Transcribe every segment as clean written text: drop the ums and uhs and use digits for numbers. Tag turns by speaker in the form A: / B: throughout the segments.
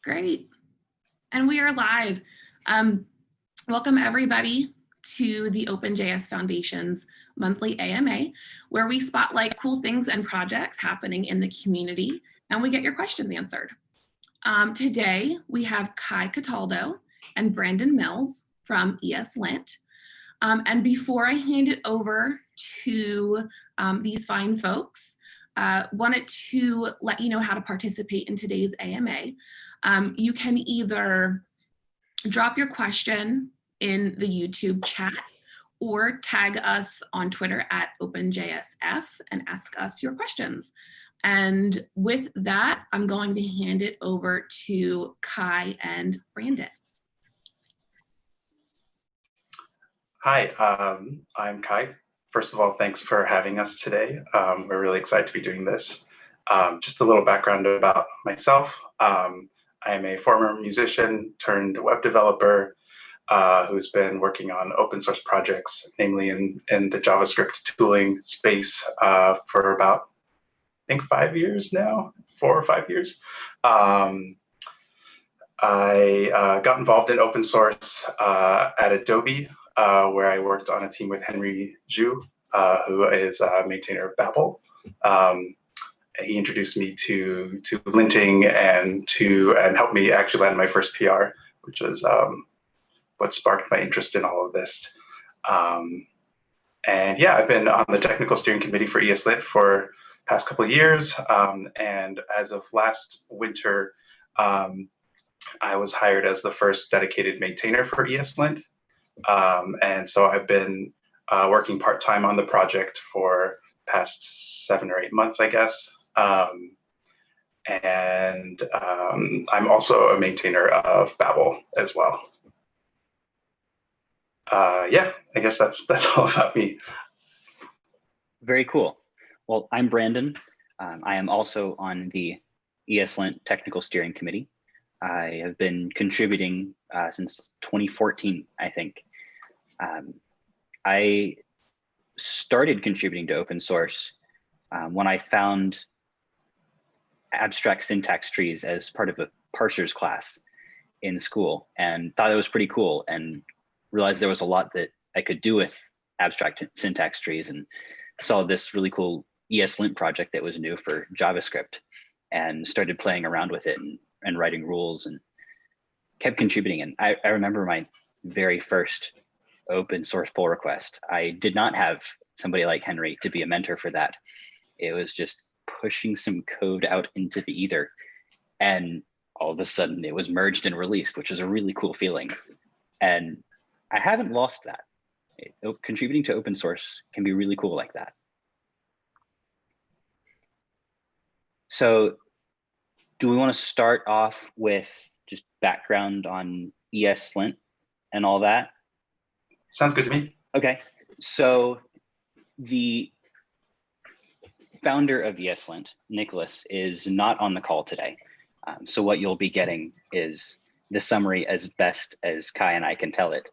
A: Great. And we are live. Welcome everybody to the OpenJS Foundation's monthly AMA, where we spotlight cool things and projects happening in the community, and we get your questions answered. Today, we have Kai Cataldo and Brandon Mills from ESLint. And before I hand it over to these fine folks, wanted to let you know how to participate in today's AMA. You can either drop your question in the YouTube chat or tag us on Twitter at OpenJSF and ask us your questions. And with that, I'm going to hand it over to Kai and Brandon.
B: Hi, I'm Kai. First of all, thanks for having us today. We're really excited to be doing this. Just a little background about myself. I am a former musician turned web developer who's been working on open source projects, namely in the JavaScript tooling space for about, I think 5 years now, 4 or 5 years. I got involved in open source at Adobe, where I worked on a team with Henry Zhu, who is a maintainer of Babel. He introduced me to linting and helped me actually land my first PR, which was what sparked my interest in all of this. And yeah, I've been on the technical steering committee for ESLint for the past couple of years. And as of last winter, I was hired as the first dedicated maintainer for ESLint. And so I've been working part-time on the project for past 7 or 8 months, I guess. And I'm also a maintainer of Babel as well. Yeah, I guess that's all about me.
C: Very cool. Well, I'm Brandon. I am also on the ESLint Technical Steering Committee. I have been contributing since 2014, I think. I started contributing to open source when I found abstract syntax trees as part of a parsers class in school and thought it was pretty cool and realized there was a lot that I could do with abstract syntax trees, and saw this really cool ESLint project that was new for JavaScript and started playing around with it and writing rules and kept contributing. And I remember my very first open source pull request. I did not have somebody like Henry to be a mentor for that. It was just pushing some code out into the ether, and all of a sudden it was merged and released, which was a really cool feeling. And I haven't lost that. Contributing to open source can be really cool like that. So do we want to start off with just background on ESLint and all that?
B: Sounds good to me.
C: Okay, so the founder of ESLint, Nicholas, is not on the call today. So what you'll be getting is the summary as best as Kai and I can tell it.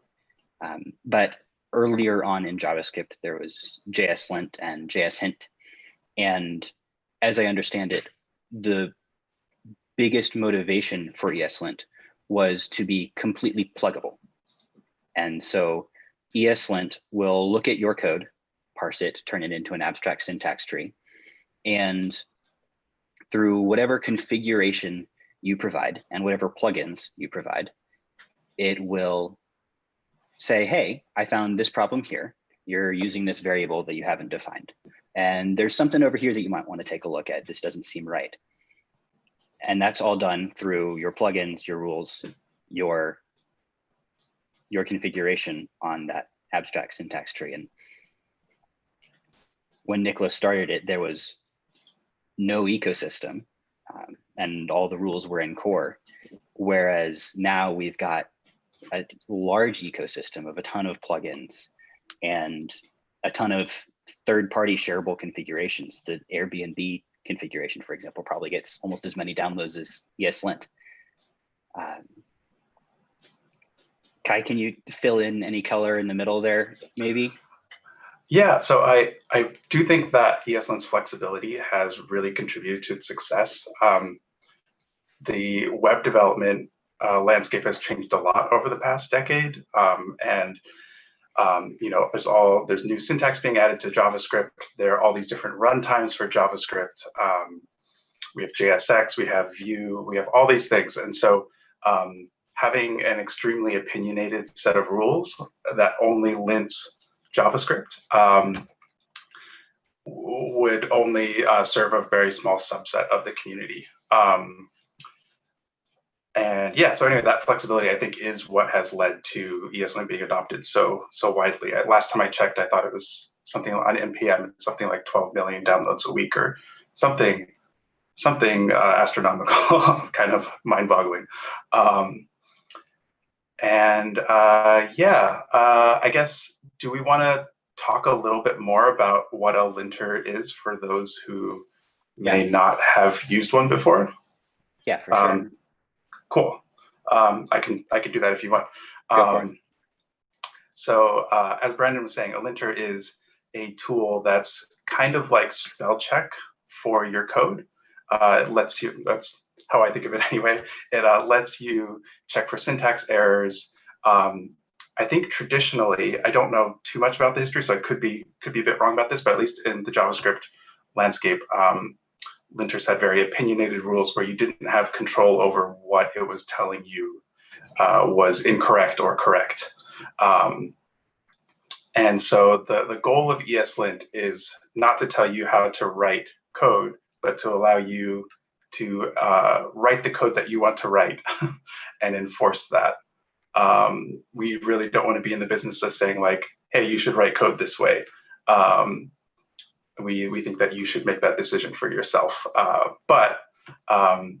C: But earlier on in JavaScript, there was JSLint and JSHint. And as I understand it, the biggest motivation for ESLint was to be completely pluggable. And so ESLint will look at your code, parse it, turn it into an abstract syntax tree, and through whatever configuration you provide and whatever plugins you provide, it will say, hey, I found this problem here. You're using this variable that you haven't defined. And there's something over here that you might want to take a look at. This doesn't seem right. And that's all done through your plugins, your rules, your configuration on that abstract syntax tree. And when Nicholas started it, there was no ecosystem and all the rules were in core. Whereas now we've got a large ecosystem of a ton of plugins and a ton of third-party shareable configurations. The Airbnb configuration, for example, probably gets almost as many downloads as ESLint. Kai, can you fill in any color in the middle there, maybe?
B: Yeah, so I do think that ESLint's flexibility has really contributed to its success. the web development landscape has changed a lot over the past decade, and you know, there's new syntax being added to JavaScript. There are all these different runtimes for JavaScript. We have JSX, we have Vue, we have all these things, and so having an extremely opinionated set of rules that only lints JavaScript would only serve a very small subset of the community. And yeah, so anyway, that flexibility I think is what has led to ESLint being adopted so widely. Last time I checked, I thought it was something on NPM, something like 12 million downloads a week or something astronomical, kind of mind-boggling. I guess, do we want to talk a little bit more about what a linter is for those who may not have used one before?
C: Yeah, for sure.
B: Cool. I can do that if you want.
C: Go for it.
B: So as Brandon was saying, a linter is a tool that's kind of like spell check for your code. It lets you, that's how I think of it anyway. It lets you check for syntax errors. I think traditionally, I don't know too much about the history, so I could be a bit wrong about this, but at least in the JavaScript landscape, linters had very opinionated rules where you didn't have control over what it was telling you was incorrect or correct. And so the goal of ESLint is not to tell you how to write code, but to allow you to write the code that you want to write and enforce that. We really don't want to be in the business of saying like, hey, you should write code this way. We think that you should make that decision for yourself. But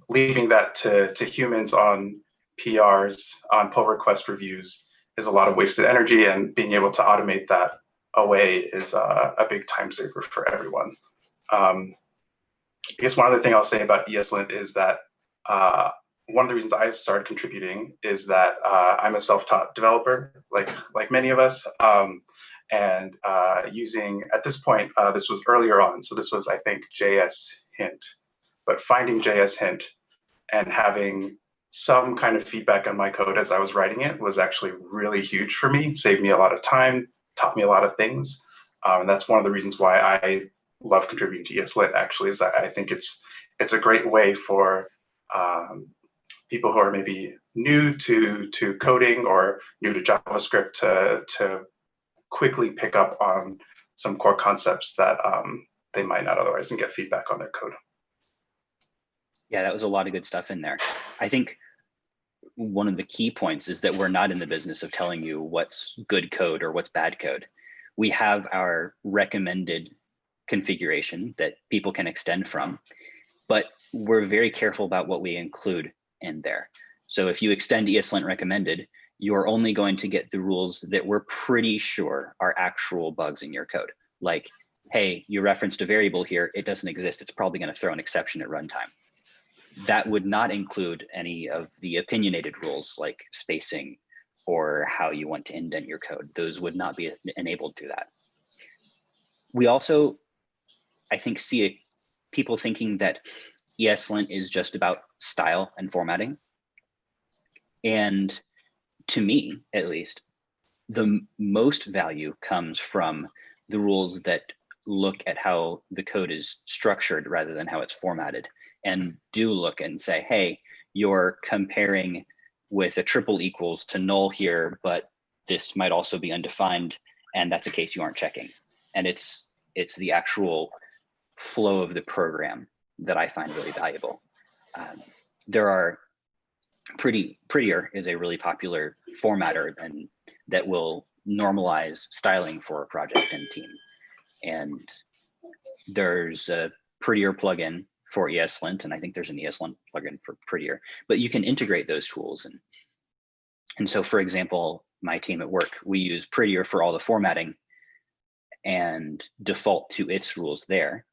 B: leaving that to humans on PRs, on pull request reviews, is a lot of wasted energy, and being able to automate that away is a big time saver for everyone. I guess one other thing I'll say about ESLint is that one of the reasons I started contributing is that I'm a self-taught developer, like many of us, and using, at this point, this was earlier on, so this was, I think, JS hint, but finding JS hint and having some kind of feedback on my code as I was writing it was actually really huge for me. It saved me a lot of time, taught me a lot of things. And that's one of the reasons why I love contributing to ESLint, actually, is that I think it's a great way for people who are maybe new to coding or new to JavaScript to quickly pick up on some core concepts that they might not otherwise, and get feedback on their code.
C: Yeah, that was a lot of good stuff in there. I think one of the key points is that we're not in the business of telling you what's good code or what's bad code. We have our recommended configuration that people can extend from, but we're very careful about what we include in there. So if you extend ESLint recommended, you're only going to get the rules that we're pretty sure are actual bugs in your code. Like, hey, you referenced a variable here, it doesn't exist, it's probably going to throw an exception at runtime. That would not include any of the opinionated rules like spacing or how you want to indent your code. Those would not be enabled through that. We also, I think, see people thinking that ESLint is just about style and formatting. And to me, at least, the most value comes from the rules that look at how the code is structured rather than how it's formatted, and do look and say, hey, you're comparing with a triple equals to null here, but this might also be undefined, and that's a case you aren't checking. And it's the actual flow of the program that I find really valuable. There are Prettier is a really popular formatter and that will normalize styling for a project and team. And there's a Prettier plugin for ESLint, and I think there's an ESLint plugin for Prettier, but you can integrate those tools. And so, for example, my team at work, we use Prettier for all the formatting and default to its rules there.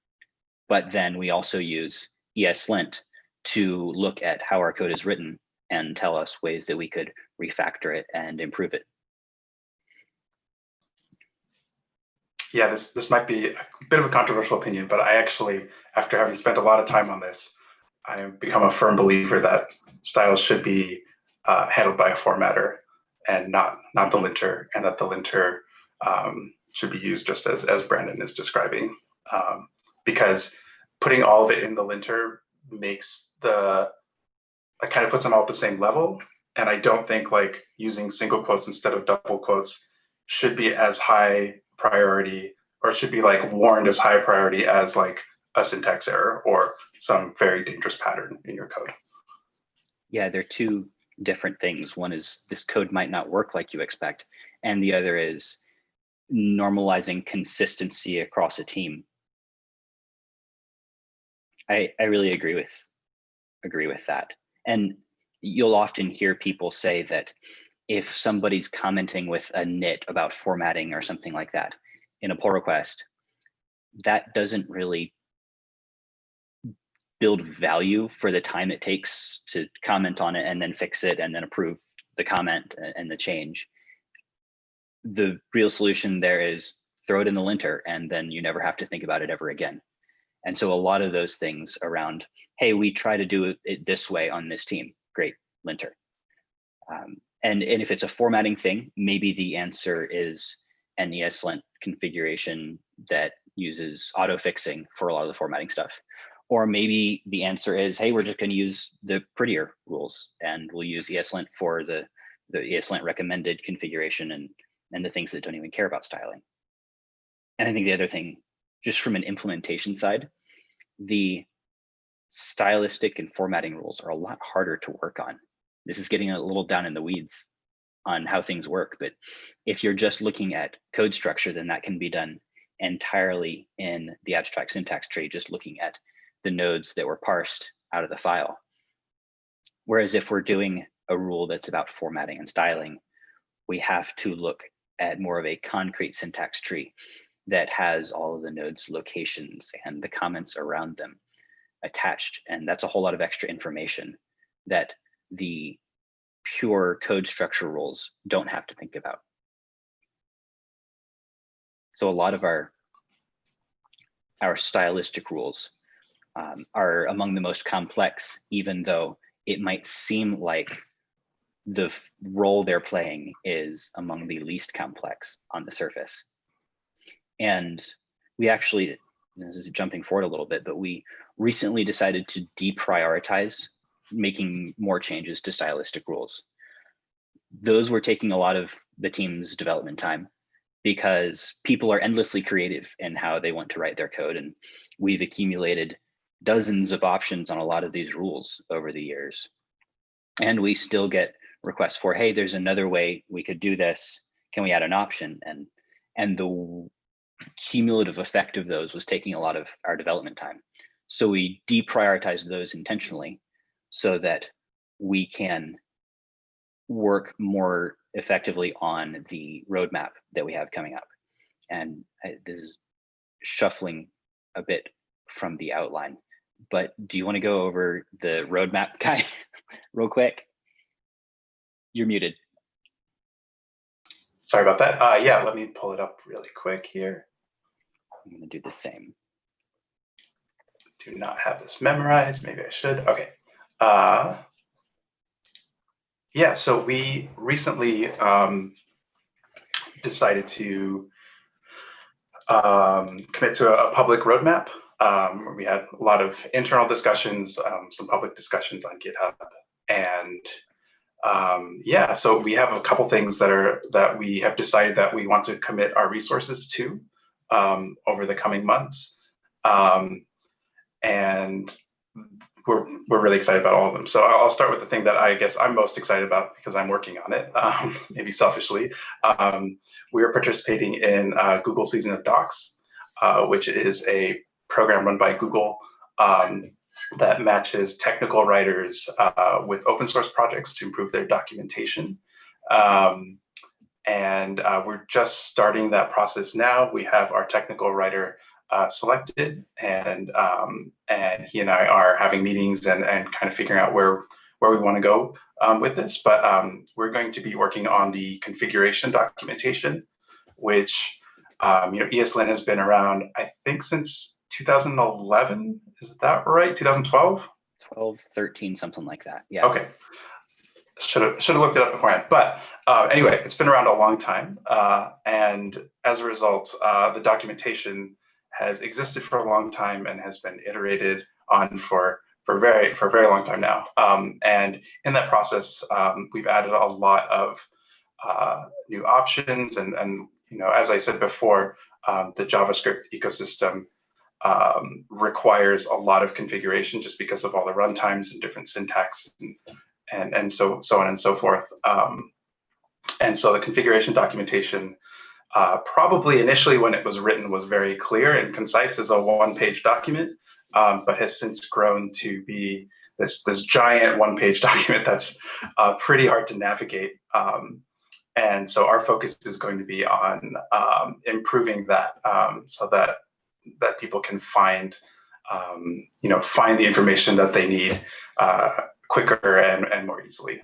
C: But then we also use ESLint to look at how our code is written and tell us ways that we could refactor it and improve it.
B: Yeah, this might be a bit of a controversial opinion, but I actually, after having spent a lot of time on this, I've become a firm believer that styles should be handled by a formatter and not the linter, and that the linter should be used just as Brandon is describing, because putting all of it in the linter makes it kind of puts them all at the same level. And I don't think like using single quotes instead of double quotes should be as high priority, or should be like warned as high priority as like a syntax error or some very dangerous pattern in your code.
C: Yeah, they're two different things. One is this code might not work like you expect, and the other is normalizing consistency across a team. I really agree with that. And you'll often hear people say that if somebody's commenting with a nit about formatting or something like that in a pull request, that doesn't really build value for the time it takes to comment on it and then fix it and then approve the comment and the change. The real solution there is throw it in the linter, and then you never have to think about it ever again. And so a lot of those things around, hey, we try to do it this way on this team, great, linter. And if it's a formatting thing, maybe the answer is an ESLint configuration that uses auto fixing for a lot of the formatting stuff. Or maybe the answer is, hey, we're just going to use the prettier rules, and we'll use ESLint for the ESLint recommended configuration and the things that don't even care about styling. And I think the other thing, just from an implementation side, the stylistic and formatting rules are a lot harder to work on. This is getting a little down in the weeds on how things work. But if you're just looking at code structure, then that can be done entirely in the abstract syntax tree, just looking at the nodes that were parsed out of the file. Whereas if we're doing a rule that's about formatting and styling, we have to look at more of a concrete syntax tree that has all of the nodes' locations and the comments around them attached. And that's a whole lot of extra information that the pure code structure rules don't have to think about. So a lot of our stylistic rules are among the most complex, even though it might seem like the role they're playing is among the least complex on the surface. And we actually, this is jumping forward a little bit, but we recently decided to deprioritize making more changes to stylistic rules. Those were taking a lot of the team's development time because people are endlessly creative in how they want to write their code. And we've accumulated dozens of options on a lot of these rules over the years. And we still get requests for, hey, there's another way we could do this. Can we add an option? And the cumulative effect of those was taking a lot of our development time. So we deprioritized those intentionally so that we can work more effectively on the roadmap that we have coming up. And this is shuffling a bit from the outline, but do you want to go over the roadmap, Kai, real quick? You're muted.
B: Sorry about that. Yeah, let me pull it up really quick here.
C: I'm going to do the same.
B: Do not have this memorized. Maybe I should. Okay. Yeah, so we recently decided to commit to a public roadmap. We had a lot of internal discussions, some public discussions on GitHub, and yeah, so we have a couple things that we have decided that we want to commit our resources to over the coming months, and we're really excited about all of them. So I'll start with the thing that I guess I'm most excited about because I'm working on it, maybe selfishly. We are participating in Google Season of Docs, which is a program run by Google that matches technical writers with open source projects to improve their documentation. And we're just starting that process now. We have our technical writer selected, and he and I are having meetings and kind of figuring out where we want to go with this. But we're going to be working on the configuration documentation, which ESLint has been around, I think, since 2011. Is that right? 2012?
C: 12, 13, something like that. Yeah.
B: Okay. Should have looked it up beforehand. But anyway, it's been around a long time. And as a result, the documentation has existed for a long time and has been iterated on for a very long time now. And in that process, we've added a lot of new options. And you know, as I said before, the JavaScript ecosystem requires a lot of configuration just because of all the runtimes and different syntax and so on and so forth. And so the configuration documentation probably initially when it was written was very clear and concise as a one-page document, but has since grown to be this giant one-page document that's pretty hard to navigate. And so our focus is going to be on improving that so that people can find find the information that they need quicker and more easily.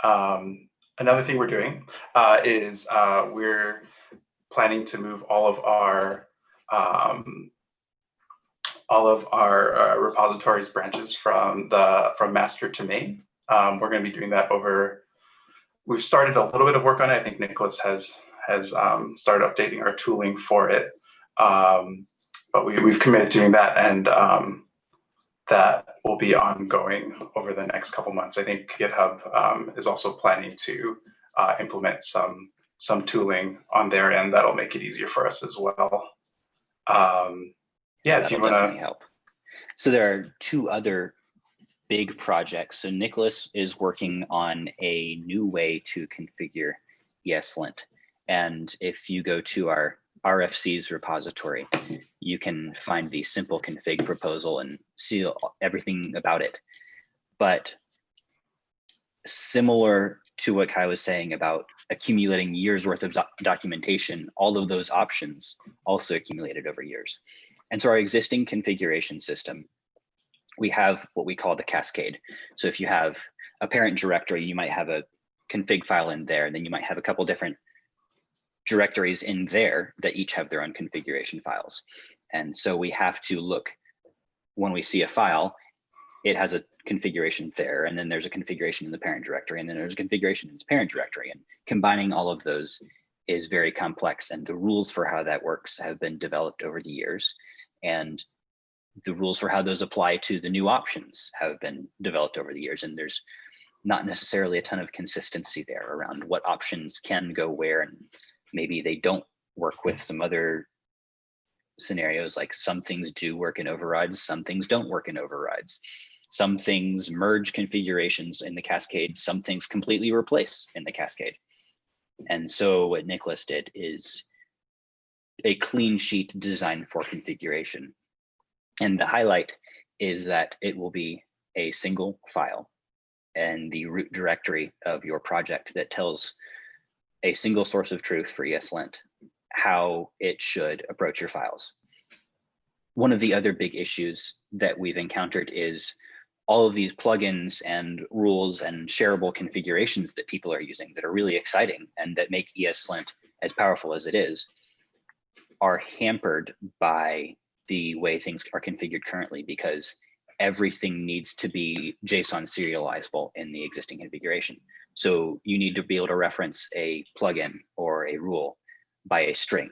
B: Another thing we're doing is we're planning to move all of our repositories branches from master to main. We're going to be doing that over. We've started a little bit of work on it. I think Nicholas has started updating our tooling for it, but we've committed to doing that, and that will be ongoing over the next couple months. I think GitHub is also planning to implement some tooling on their end that'll make it easier for us as well. Yeah, do you want to
C: help? So there are two other big projects. So Nicholas is working on a new way to configure ESLint. And if you go to our RFC's repository, you can find the simple config proposal and see everything about it. But similar to what Kai was saying about accumulating years worth of documentation, all of those options also accumulated over years. And so our existing configuration system, we have what we call the cascade. So if you have a parent directory, you might have a config file in there, and then you might have a couple different directories in there that each have their own configuration files. And so we have to look, when we see a file, it has a configuration there, and then there's a configuration in the parent directory, and then there's a configuration in its parent directory. And combining all of those is very complex, and the rules for how that works have been developed over the years. And the rules for how those apply to the new options have been developed over the years. And there's not necessarily a ton of consistency there around what options can go where, and maybe they don't work with some other scenarios. Like some things do work in overrides, some things don't work in overrides. Some things merge configurations in the cascade, some things completely replace in the cascade. And so what Nicholas did is a clean sheet design for configuration. And the highlight is that it will be a single file and the root directory of your project that tells a single source of truth for ESLint, how it should approach your files. One of the other big issues that we've encountered is all of these plugins and rules and shareable configurations that people are using that are really exciting and that make ESLint as powerful as it is, are hampered by the way things are configured currently, because everything needs to be JSON serializable in the existing configuration. So you need to be able to reference a plugin or a rule by a string.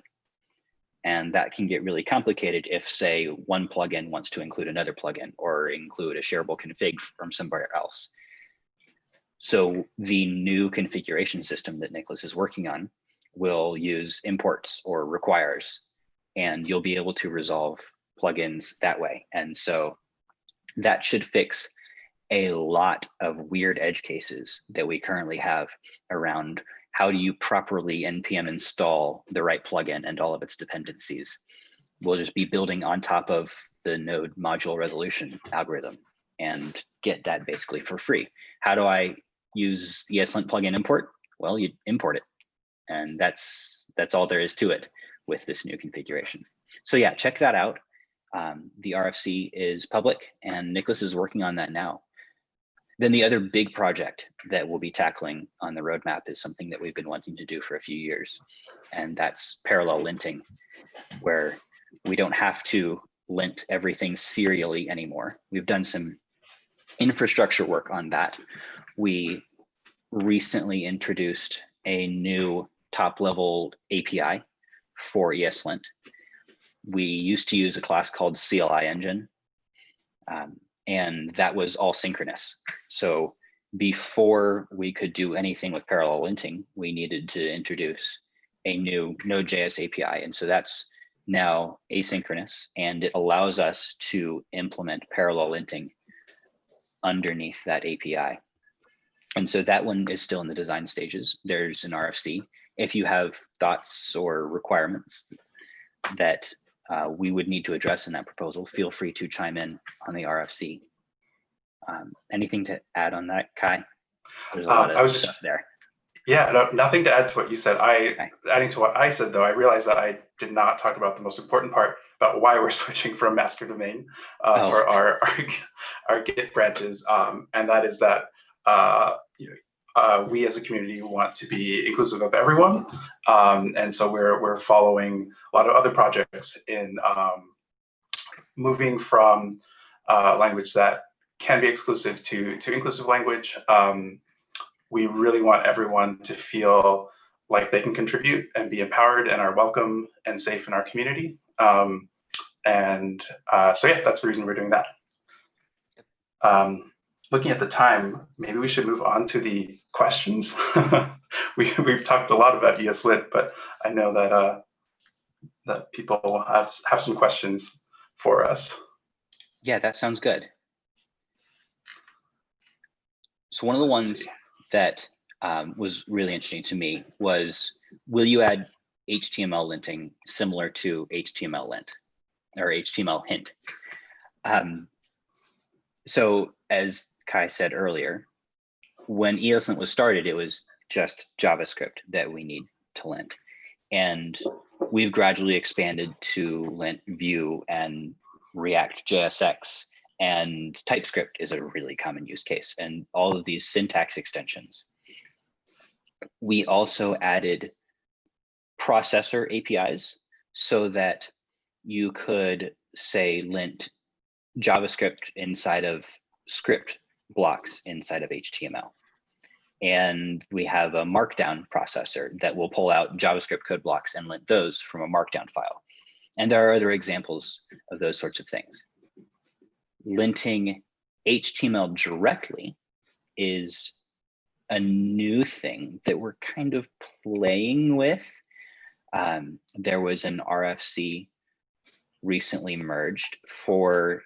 C: And that can get really complicated if, say, one plugin wants to include another plugin or include a shareable config from somewhere else. So the new configuration system that Nicholas is working on will use imports or requires, and you'll be able to resolve plugins that way. And so that should fix a lot of weird edge cases that we currently have around how do you properly npm install the right plugin and all of its dependencies. We'll just be building on top of the node module resolution algorithm and get that basically for free. How do I use ESLint plugin import? Well, you import it. And that's all there is to it with this new configuration. So yeah, check that out. The RFC is public and Nicholas is working on that now. Then the other big project that we'll be tackling on the roadmap is something that we've been wanting to do for a few years. And that's parallel linting, where we don't have to lint everything serially anymore. We've done some infrastructure work on that. We recently introduced a new top-level API for ESLint. We used to use a class called CLI engine, and that was all synchronous. So before we could do anything with parallel linting, we needed to introduce a new Node.js API. And so that's now asynchronous, and it allows us to implement parallel linting underneath that API. And so that one is still in the design stages. There's an RFC. If you have thoughts or requirements that we would need to address in that proposal, feel free to chime in on the RFC. Anything to add on that, Kai? There's a lot of stuff there.
B: Yeah, no, nothing to add to what you said. Adding to what I said, though, I realized that I did not talk about the most important part about why we're switching from master domain for our Git branches, and that is that we as a community want to be inclusive of everyone, and so we're following a lot of other projects in moving from language that can be exclusive to inclusive language. We really want everyone to feel like they can contribute and be empowered and are welcome and safe in our community. So yeah, that's the reason we're doing that. Looking at the time, maybe we should move on to the questions. We've talked a lot about ESLint, but I know that that people have some questions for us.
C: Yeah, that sounds good. So one of the ones that was really interesting to me was, will you add HTML linting similar to HTML-lint or HTML hint? So as Kai said earlier, when ESLint was started, it was just JavaScript that we need to lint. And we've gradually expanded to lint Vue and React JSX, and TypeScript is a really common use case, and all of these syntax extensions. We also added processor APIs so that you could say lint JavaScript inside of script blocks inside of HTML. And we have a markdown processor that will pull out JavaScript code blocks and lint those from a markdown file. And there are other examples of those sorts of things. Linting HTML directly is a new thing that we're kind of playing with. There was an RFC recently merged for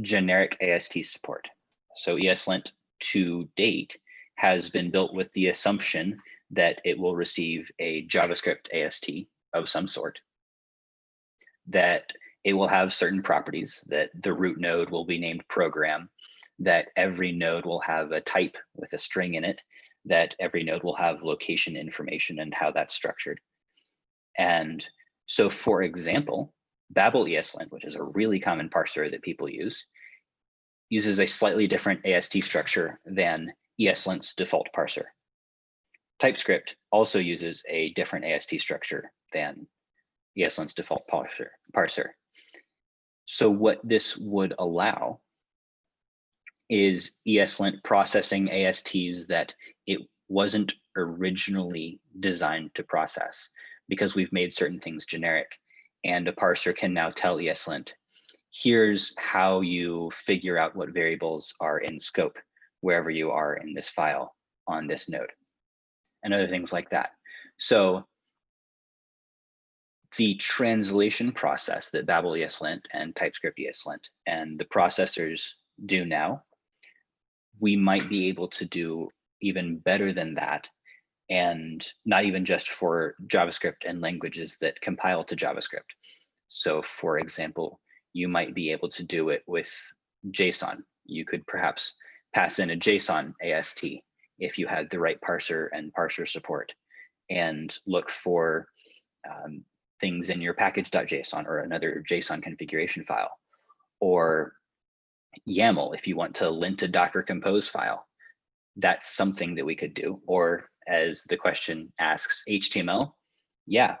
C: generic AST support. So ESLint to date has been built with the assumption that it will receive a JavaScript AST of some sort, that it will have certain properties, that the root node will be named program, that every node will have a type with a string in it, that every node will have location information and how that's structured. And so, for example, Babel ESLint, which is a really common parser that people use, uses a slightly different AST structure than ESLint's default parser. TypeScript also uses a different AST structure than ESLint's default parser. So what this would allow is ESLint processing ASTs that it wasn't originally designed to process, because we've made certain things generic, and a parser can now tell ESLint, here's how you figure out what variables are in scope wherever you are in this file on this node, and other things like that. So the translation process that Babel ESLint and TypeScript ESLint and the processors do now, we might be able to do even better than that, and not even just for JavaScript and languages that compile to JavaScript. So for example, you might be able to do it with JSON. You could perhaps pass in a JSON AST if you had the right parser and parser support, and look for things in your package.json or another JSON configuration file, or YAML if you want to lint a Docker Compose file. That's something that we could do. Or as the question asks, HTML, yeah,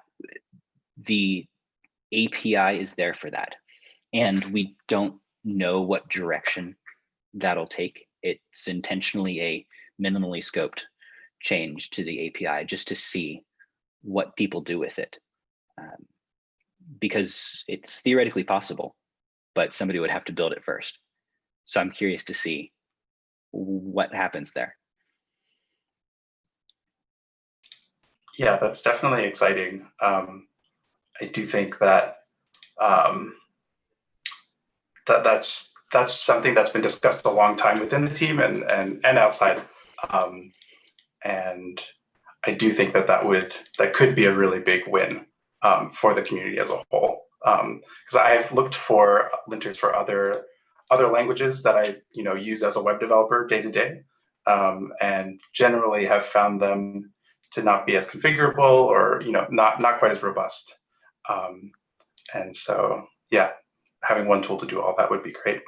C: the API is there for that. and we don't know what direction that'll take. It's intentionally a minimally scoped change to the API just to see what people do with it. Because it's theoretically possible, but somebody would have to build it first. So I'm curious to see what happens there.
B: Yeah, that's definitely exciting. I do think that that's something that's been discussed a long time within the team and outside. And I do think that could be a really big win for the community as a whole. Because I've looked for linters for other languages that I use as a web developer day to day, and generally have found them to not be as configurable or not quite as robust. And so yeah, having one tool to do all that would be great.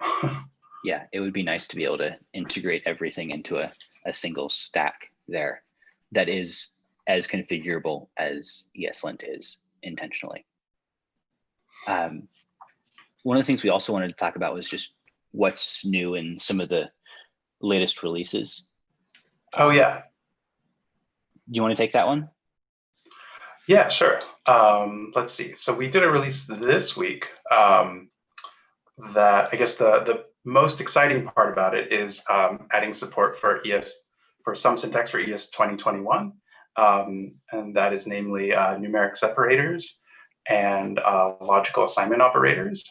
C: Yeah, it would be nice to be able to integrate everything into a single stack there that is as configurable as ESLint is intentionally. One of the things we also wanted to talk about was just what's new in some of the latest releases.
B: Oh yeah.
C: Do you want to take that one?
B: Yeah, sure. Let's see. So we did a release this week that I guess the most exciting part about it is adding support for some syntax for ES 2021, and that is namely numeric separators and logical assignment operators.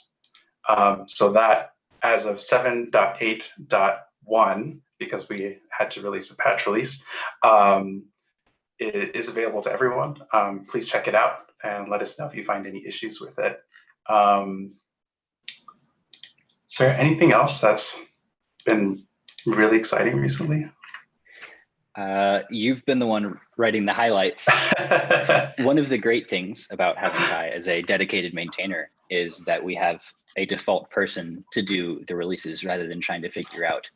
B: So that, as of 7.8.1, because we had to release a patch release, it is available to everyone. Please check it out and let us know if you find any issues with it. Is there anything else that's been really exciting recently?
C: You've been the one writing the highlights. One of the great things about having Kai as a dedicated maintainer is that we have a default person to do the releases rather than trying to figure out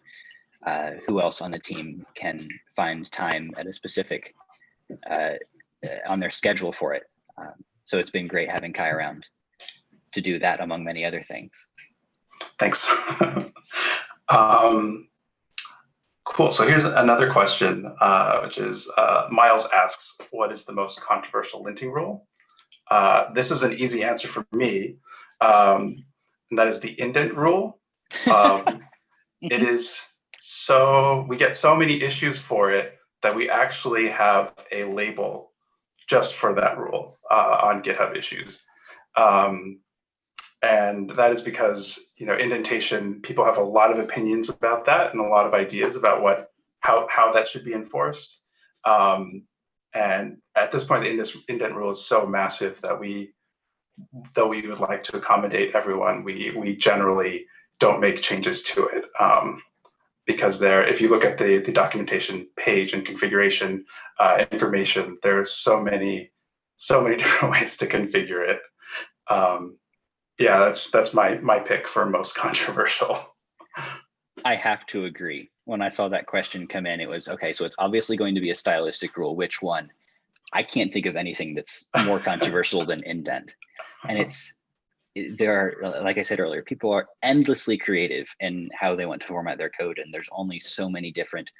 C: who else on the team can find time at a specific on their schedule for it. So it's been great having Kai around to do that, among many other things.
B: Thanks. Cool. So here's another question, which is Miles asks, what is the most controversial linting rule? This is an easy answer for me, and that is the indent rule. It is we get so many issues for it that we actually have a label just for that rule on GitHub issues. And that is because indentation, people have a lot of opinions about that and a lot of ideas about how that should be enforced. And at this point, the indent rule is so massive that though we would like to accommodate everyone, we generally don't make changes to it. Because if you look at the documentation page and configuration information, there's so many different ways to configure it. Yeah, that's my pick for most controversial.
C: I have to agree. When I saw that question come in, it was, okay, so it's obviously going to be a stylistic rule. Which one? I can't think of anything that's more controversial than indent. And there are, like I said earlier, people are endlessly creative in how they want to format their code. And there's only so many different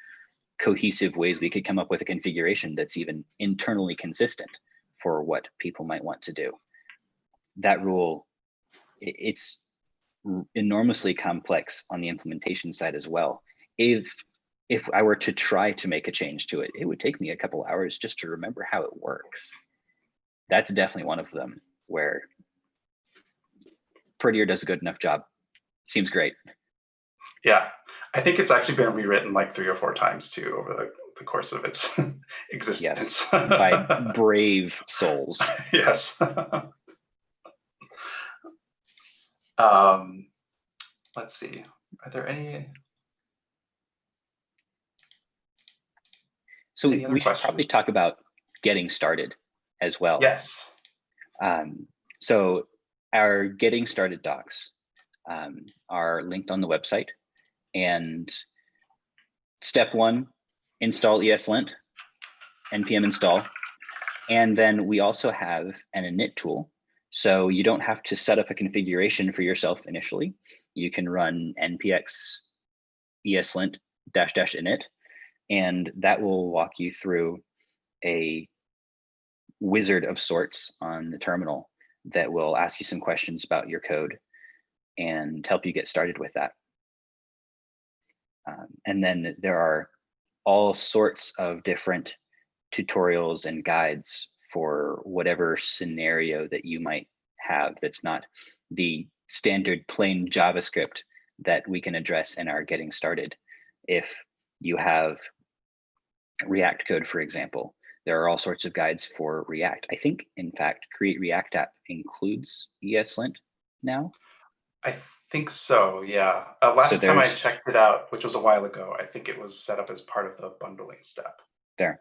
C: cohesive ways we could come up with a configuration that's even internally consistent for what people might want to do. That rule, it's enormously complex on the implementation side as well. If I were to try to make a change to it, it would take me a couple hours just to remember how it works. That's definitely one of them where Prettier does a good enough job. Seems great.
B: Yeah, I think it's actually been rewritten like 3 or 4 times too over the course of its existence.
C: Yes, by brave souls.
B: Yes. Let's see. Are there any?
C: So we should probably talk about getting started as well.
B: Yes.
C: So our getting started docs are linked on the website. And step 1, install ESLint, npm install. And then we also have an init tool So you don't have to set up a configuration for yourself initially. You can run npx ESLint --init, and that will walk you through a wizard of sorts on the terminal that will ask you some questions about your code and help you get started with that. And then there are all sorts of different tutorials and guides for whatever scenario that you might have that's not the standard plain JavaScript that we can address in our getting started. If you have React code, for example, there are all sorts of guides for React. I think, in fact, Create React App includes ESLint now.
B: I think so, yeah. Last time I checked it out, which was a while ago, I think it was set up as part of the bundling step.
C: There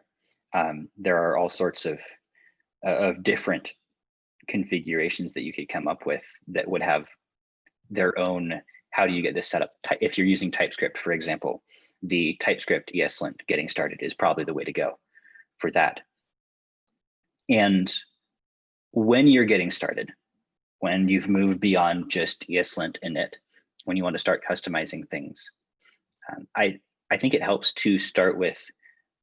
C: are all sorts of different configurations that you could come up with that would have their own, how do you get this set up? If you're using TypeScript, for example, the TypeScript ESLint getting started is probably the way to go for that. And when you're getting started, when you've moved beyond just ESLint init, when you want to start customizing things, I think it helps to start with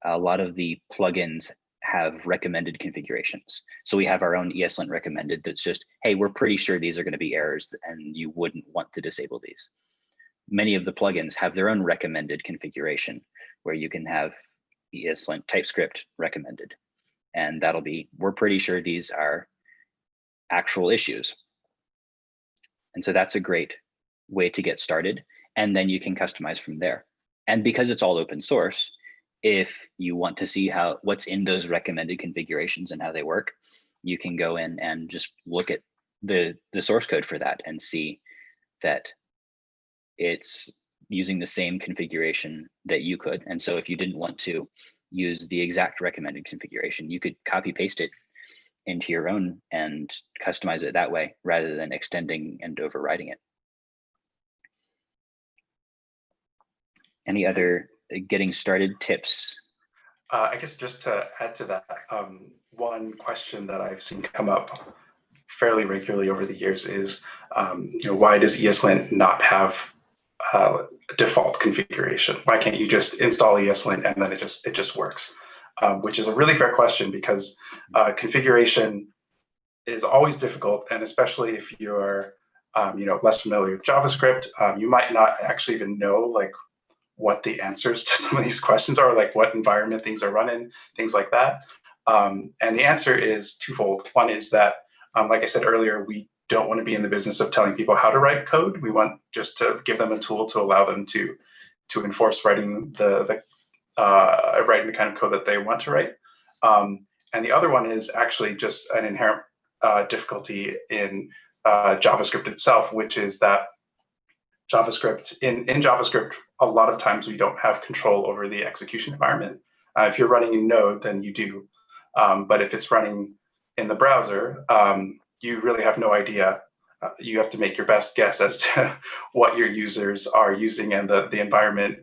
C: a lot of the plugins have recommended configurations. So we have our own ESLint recommended that's just, hey, we're pretty sure these are going to be errors and you wouldn't want to disable these. Many of the plugins have their own recommended configuration where you can have ESLint TypeScript recommended. And that'll be, we're pretty sure these are actual issues. And so that's a great way to get started. And then you can customize from there. And because it's all open source, if you want to see what's in those recommended configurations and how they work, you can go in and just look at the source code for that and see that it's using the same configuration that you could. And so if you didn't want to use the exact recommended configuration, you could copy paste it into your own and customize it that way rather than extending and overriding it. Any other getting started tips?
B: I guess just to add to that, one question that I've seen come up fairly regularly over the years is, why does ESLint not have a default configuration? Why can't you just install ESLint and then it just works? Which is a really fair question because configuration is always difficult, and especially if you're less familiar with JavaScript, you might not actually even know what the answers to some of these questions are, like what environment things are running, things like that. And the answer is twofold. One is that, like I said earlier, we don't want to be in the business of telling people how to write code. We want just to give them a tool to allow them to enforce writing the kind of code that they want to write. And the other one is actually just an inherent difficulty in JavaScript itself, which is that JavaScript, in JavaScript, a lot of times we don't have control over the execution environment. If you're running in Node, then you do. But if it's running in the browser, you really have no idea. You have to make your best guess as to what your users are using and the environment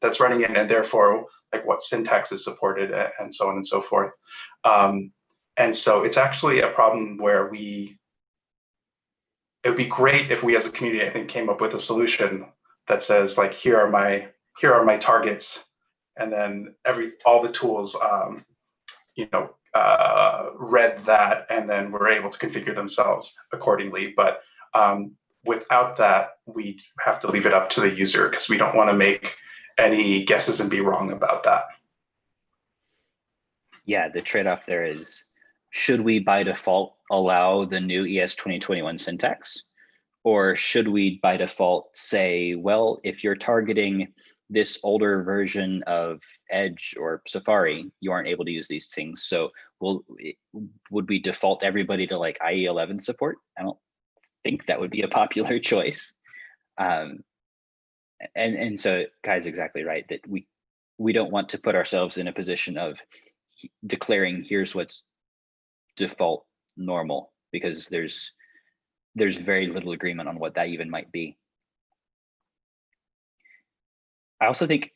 B: that's running in, and therefore what syntax is supported and so on and so forth. And so it's actually a problem where it would be great if we as a community, I think, came up with a solution that says here are my targets, and then all the tools read that, and then we're able to configure themselves accordingly. But without that, we have to leave it up to the user because we don't want to make any guesses and be wrong about that.
C: Yeah, the trade-off there is, should we by default allow the new ES 2021 syntax? Or should we by default say, well, if you're targeting this older version of Edge or Safari, you aren't able to use these things. So would we default everybody to IE11 support? I don't think that would be a popular choice. And so Kai's exactly right that we don't want to put ourselves in a position of declaring here's what's default normal, because there's very little agreement on what that even might be. I also think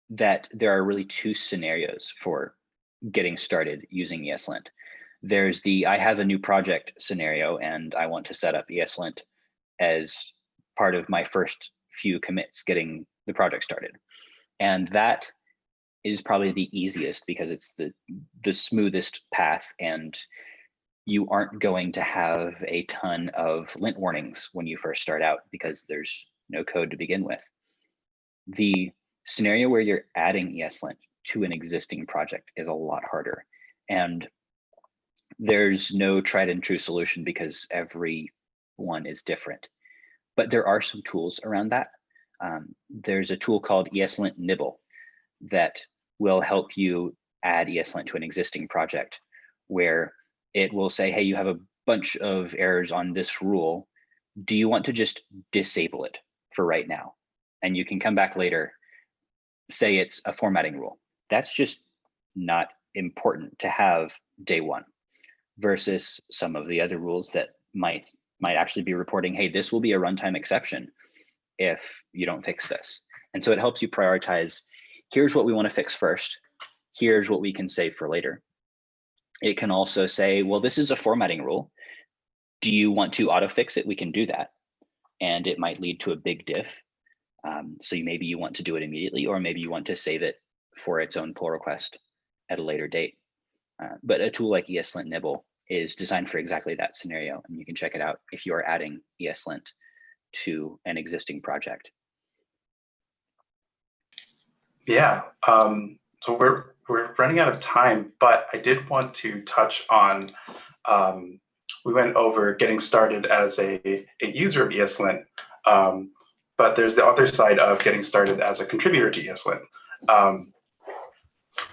C: that there are really two scenarios for getting started using ESLint. There's the I have a new project scenario and I want to set up ESLint as part of my first few commits getting the project started. And that is probably the easiest because it's the smoothest path, and you aren't going to have a ton of lint warnings when you first start out because there's no code to begin with. The scenario where you're adding ESLint to an existing project is a lot harder. And there's no tried and true solution because every one is different. But there are some tools around that. There's a tool called ESLint Nibble that will help you add ESLint to an existing project, where it will say, hey, you have a bunch of errors on this rule. Do you want to just disable it for right now? And you can come back later, say it's a formatting rule. That's just not important to have day one, versus some of the other rules that might actually be reporting, hey, this will be a runtime exception if you don't fix this. And so it helps you prioritize, here's what we want to fix first. Here's what we can save for later. It can also say, well, this is a formatting rule. Do you want to auto fix it? We can do that. And it might lead to a big diff. So maybe you want to do it immediately, or maybe you want to save it for its own pull request at a later date. But a tool like ESLint Nibble is designed for exactly that scenario. And you can check it out if you are adding ESLint to an existing project.
B: Yeah, so we're running out of time, but I did want to touch on, we went over getting started as a user of ESLint, but there's the other side of getting started as a contributor to ESLint.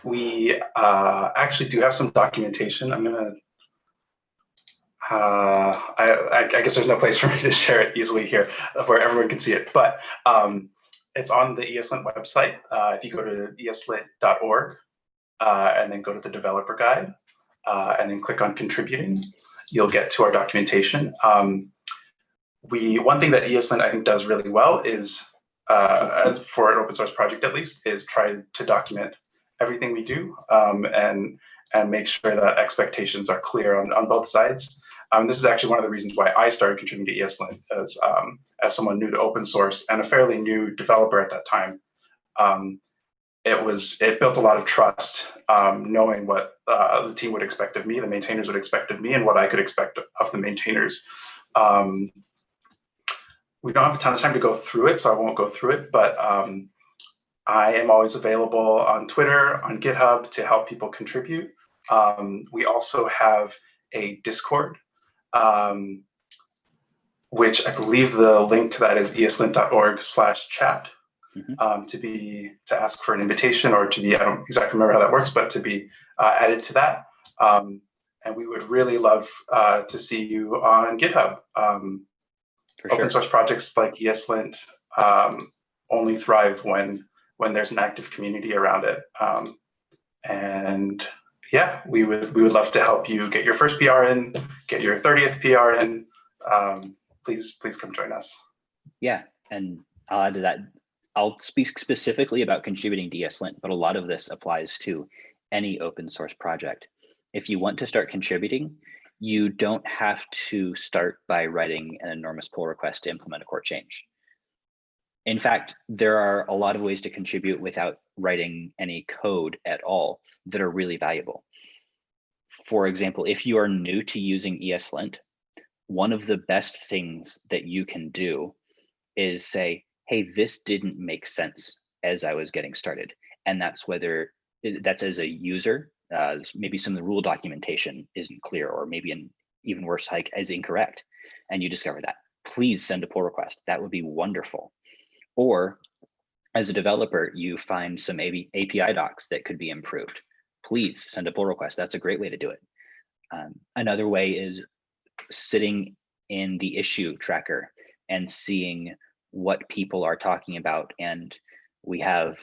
B: We actually do have some documentation. I'm gonna, I guess there's no place for me to share it easily here where everyone can see it, but it's on the ESLint website. If you go to ESLint.org and then go to the developer guide and then click on contributing, you'll get to our documentation. One thing that ESLint I think does really well is, as for an open source project at least, is try to document everything we do and make sure that expectations are clear on both sides. This is actually one of the reasons why I started contributing to ESLint as someone new to open source and a fairly new developer at that time. It built a lot of trust, knowing what the team would expect of me, the maintainers would expect of me, and what I could expect of the maintainers. We don't have a ton of time to go through it, so I won't go through it, but I am always available on Twitter, on GitHub to help people contribute. We also have a Discord, which I believe the link to that is eslint.org/chat. To ask for an invitation or to be, I don't exactly remember how that works, but to be added to that. And we would really love to see you on GitHub. Open source projects like ESLint only thrive when there's an active community around it. And yeah, we would love to help you get your first PR in, get your 30th PR in. Please come join us.
C: Yeah, and I'll add to that. I'll speak specifically about contributing to ESLint, but a lot of this applies to any open source project. If you want to start contributing, you don't have to start by writing an enormous pull request to implement a core change. In fact, there are a lot of ways to contribute without writing any code at all that are really valuable. For example, if you are new to using ESLint, one of the best things that you can do is say, hey, this didn't make sense as I was getting started. And that's whether that's as a user, maybe some of the rule documentation isn't clear, or maybe an even worse hike is incorrect. And you discover that, please send a pull request. That would be wonderful. Or as a developer, you find some API docs that could be improved. Please send a pull request. That's a great way to do it. Another way is sitting in the issue tracker and seeing what people are talking about. And we have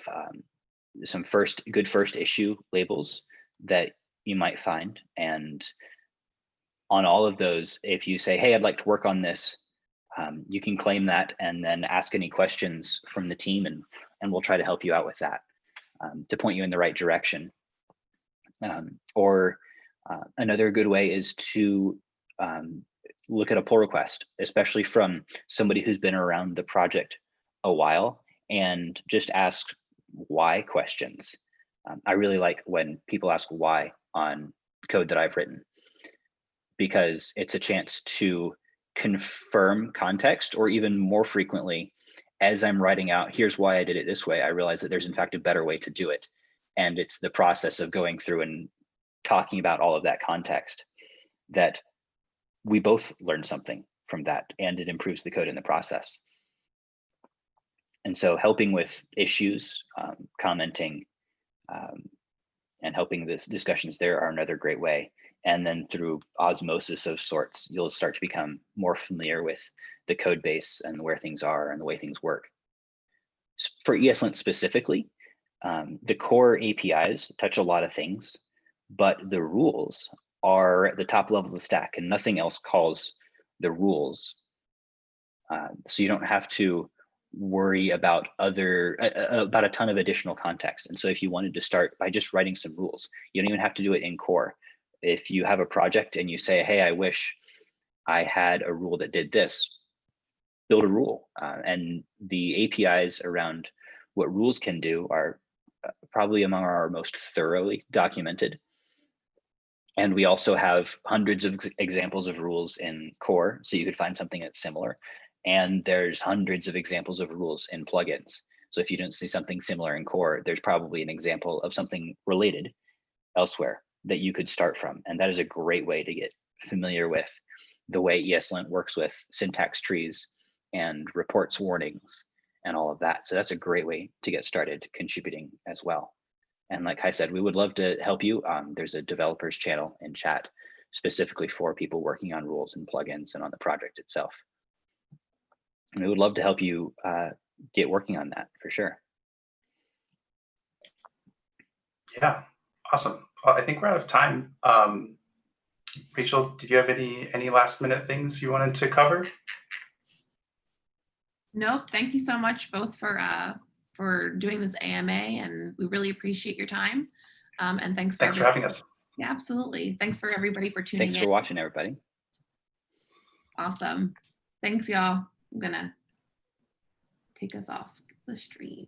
C: some good first issue labels that you might find. And on all of those, if you say, hey, I'd like to work on this, you can claim that and then ask any questions from the team, and we'll try to help you out with that to point you in the right direction. Or Another good way is to look at a pull request, especially from somebody who's been around the project a while, and just ask why questions. I really like when people ask why on code that I've written, because it's a chance to confirm context, or even more frequently, as I'm writing out, here's why I did it this way, I realize that there's in fact a better way to do it. And it's the process of going through and talking about all of that context that we both learn something from that, and it improves the code in the process. And so helping with issues, commenting, and helping the discussions there are another great way. And then through osmosis of sorts, you'll start to become more familiar with the code base and where things are and the way things work. For ESLint specifically, the core APIs touch a lot of things, but the rules are at the top level of the stack, and nothing else calls the rules. So you don't have to worry about about a ton of additional context. And so if you wanted to start by just writing some rules, you don't even have to do it in core. If you have a project and you say, hey, I wish I had a rule that did this, build a rule. And the APIs around what rules can do are probably among our most thoroughly documented. And we also have hundreds of examples of rules in core, so you could find something that's similar. And there's hundreds of examples of rules in plugins. So if you don't see something similar in core, there's probably an example of something related elsewhere that you could start from. And that is a great way to get familiar with the way ESLint works with syntax trees and reports warnings and all of that. So that's a great way to get started contributing as well. And like I said, we would love to help you. There's a developers channel in chat specifically for people working on rules and plugins and on the project itself. And we would love to help you get working on that for sure.
B: Yeah, awesome. Well, I think we're out of time. Rachel, did you have any last minute things you wanted to cover?
A: No, thank you so much both for doing this AMA, and we really appreciate your time. And thanks
B: for having us.
A: Yeah, absolutely. Thanks for everybody for tuning in.
C: Thanks for watching, everybody.
A: Awesome. Thanks, y'all. I'm gonna take us off the stream.